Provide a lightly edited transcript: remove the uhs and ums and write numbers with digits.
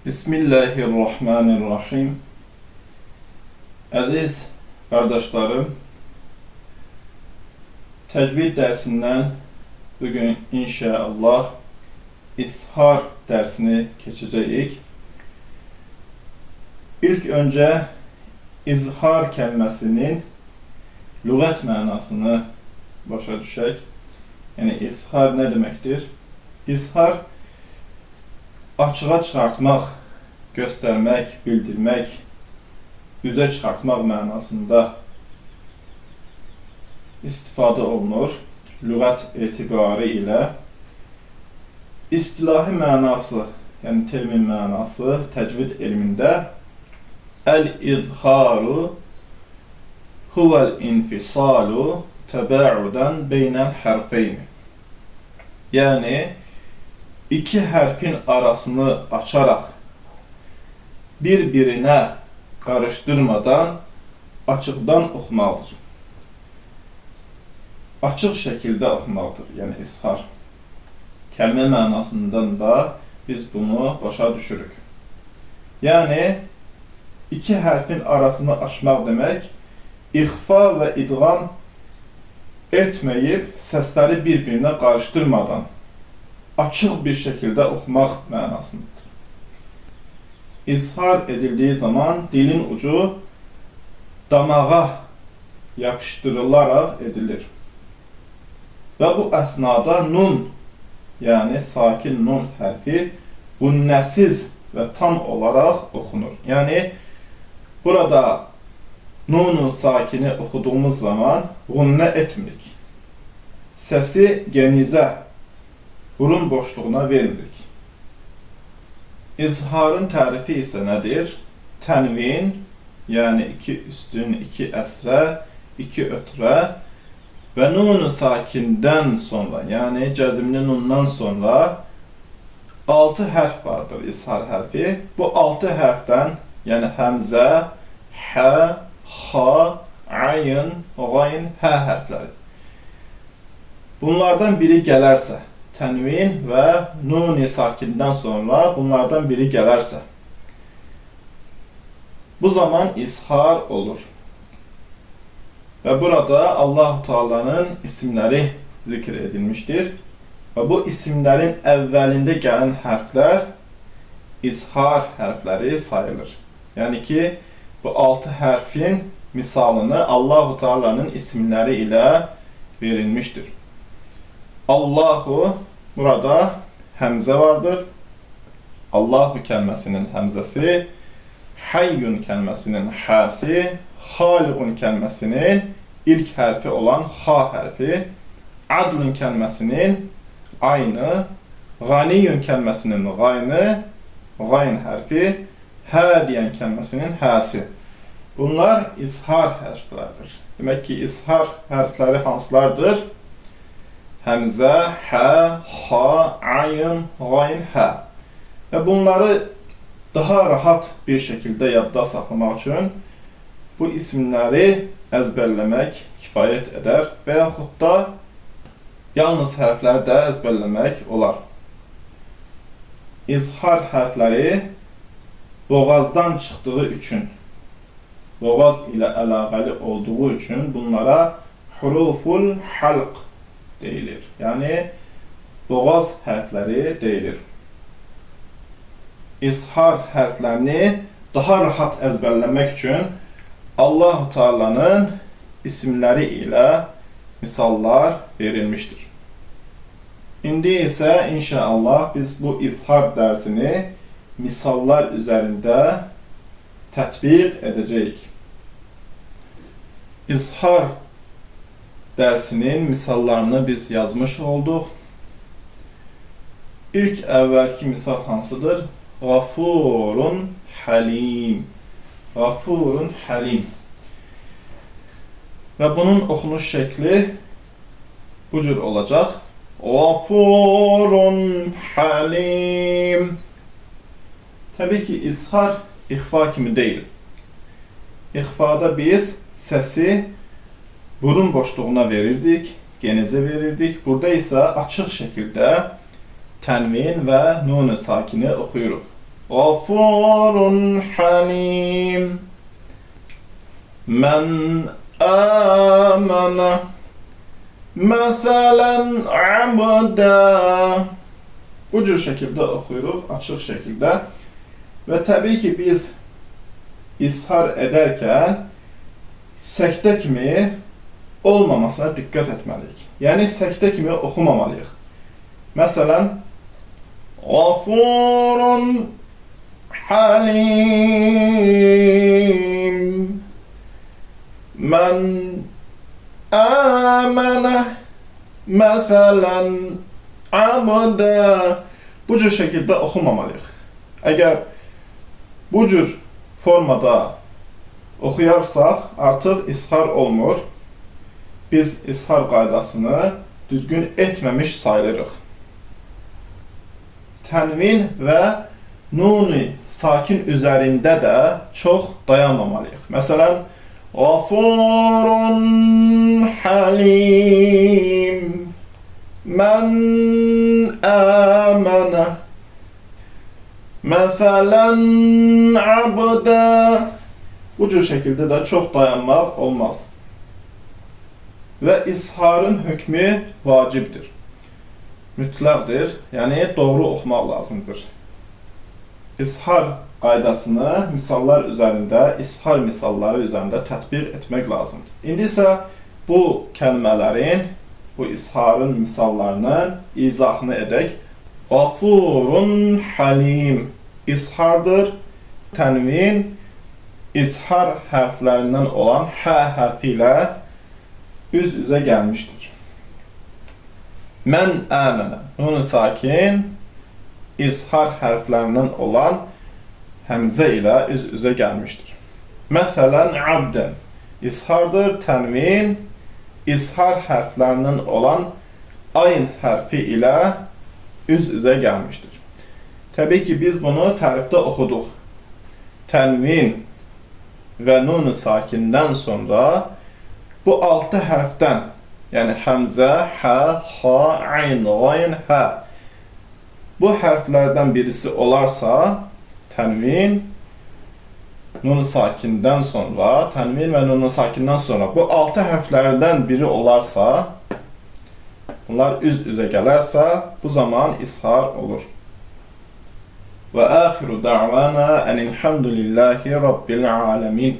Bismillahirrahmanirrahim. Əziz qardaşlarım, təcvid dərsindən bugün inşallah izhar dərsini keçəcəyik. İlk öncə izhar kəlməsinin lüğət mənasını başa düşək. Yəni izhar nə deməkdir? İzhar açığa çıxartmaq, göstərmək, bildirmək, üzə çıxartmaq mənasında istifadə olunur. Lüğət etibarı ilə istilahi mənası, yəni termin mənası təcvid elmində el-izharu huvel-infisalu təbəudən beynəl hərfeyni. Yəni iki hərfin arasını açaraq bir-birinə qarışdırmadan açıqdan oxumaqdır. Açıq şəkildə oxumaqdır, yəni izhar. Kəlmə mənasından da biz bunu başa düşürük. Yəni iki hərfin arasını açmaq demək, ixfa və idğam etməyib səsləri bir-birinə qarışdırmadan açıq bir şəkildə oxumaq mənasındadır. İzhar edildiyi zaman dilin ucu damağa yapışdırılaraq edilir. Və bu əsnada nun, yəni sakin nun hərfi gunnəsiz və tam olaraq oxunur. Yəni burada nunu sakini oxuduğumuz zaman gunnə etmirik. Səsi genizə, burun boşluğuna vermirik. İzharın tərifi isə nədir? Tənvin, yəni iki üstün, iki əsrə, iki ötrə və nun-u sakindən sonra, yəni cəzimli nundan sonra 6 hərf vardır izhar hərfi. Bu 6 hərfdən, yəni həmzə, hə, xa, ayn, qayn, hə hərfləri. Bunlardan biri gələrsə, tənvin və nun-i sakindən sonra bunlardan biri gələrsə, bu zaman izhar olur. Və burada Allah-u Teala'nın isimləri zikr edilmişdir. Və bu isimlərin əvvəlində gələn hərflər izhar hərfləri sayılır. Yəni ki, bu 6 hərfin misalını Allah-u Teala'nın isimləri ilə verilmişdir. Allahu, burada həmzə vardır. Allahu kəlməsinin həmzəsi, hayyun kəlməsinin həsi, xaliqun kəlməsinin ilk hərfi olan xa hərfi, adlun kəlməsinin aynı, ğaniyyun kəlməsinin qaynı, qayn hərfi, hədiyən kəlməsinin həsi. Bunlar izhar hərflərdir. Demək ki, izhar hərfləri hansılardır? Həmzə, hə, xa, ayn, qayn, hə. Və bunları daha rahat bir şəkildə yadda saxlamaq üçün bu isimləri əzbərləmək kifayət edər və yaxud da yalnız hərfləri də əzbərləmək olar. İzhar hərfləri boğazdan çıxdığı üçün, boğaz ilə əlaqəli olduğu üçün bunlara huruful halq deyilir. Yəni boğaz hərfləri deyilir. İzhar hərflərini daha rahat əzbərləmək üçün Allah-u Teala'nın isimləri ilə misallar verilmişdir. İndi isə inşallah biz bu izhar dərsini misallar üzərində tətbiq edəcəyik. İzhar dərsinin misallarını biz yazmış olduq. İlk əvvəlki misal hansıdır? Gafurun halim. Gafurun halim. Və bunun oxunuş şəkli bu cür olacaq. Gafurun halim. Təbii ki, izhar ixfa kimi deyil. İxfada biz səsi burun boşluğuna verirdik, genizə verirdik. Burada isə açıq şəkildə tənvin və nun-u sakini oxuyuruq. Gafurun halim. Men amene meselen abda. Bu cür şekilde okuyuruq, açıq şekilde. Ve tabii ki biz ishar ederken səkdə kimi olmamasına dikkat etməliyik. Yani səkdə kimi oxumamalıyıq. Məsələn, Gafurun halim. Men amene meselen abda. Bu cür şekilde oxumamalıyıq. Əgər bu cür formada oxuyarsaq, artıq ishar olmur. Biz ishar qaydasını düzgün etməmiş sayılırıq. Tənvin və nuni sakin üzərində də çox dayanmamalıyıq. Məsələn, Gafurun halim. Men amene meselen abda. Bu cür şekilde de çok dayanmak olmaz. Ve isharın hükmü vacibdir. Mütləqdir, yani doğru oxumaq lazımdır. İshar qaydasını misallar üzərində, ishar misalları üzərində tətbiq etmək lazımdır. İndi isə bu kəlmələrin, bu isharın misallarının izahını edək. Gafurun halim ishardır. Tənvin izhar hərflərindən olan hə hərfi ilə üz-üzə gəlmişdir. Mən əmənə nun sakin izhar hərflərindən olan həmzə ilə üz-üzə gəlmişdir. Məsələn, abdən ishardır. Tənvin izhar hərflərindən olan ayn hərfi ilə üz-üzə gəlmişdir. Təbii ki, biz bunu tərifdə oxuduq. Tənvin və nun sakindən sonra bu 6 hərfdən, yəni həmzə, hə, ha, ayn, qayn, hə, bu hərflərdən birisi olarsa, tənvin, nun sakindən sonra, tənvin və nun sakindən sonra bu 6 hərflərdən biri olarsa, bunlar üz-üzə gələrsə, bu zaman ishar olur. Və axiru da'vana enilhamdülillahi rabbil alemin.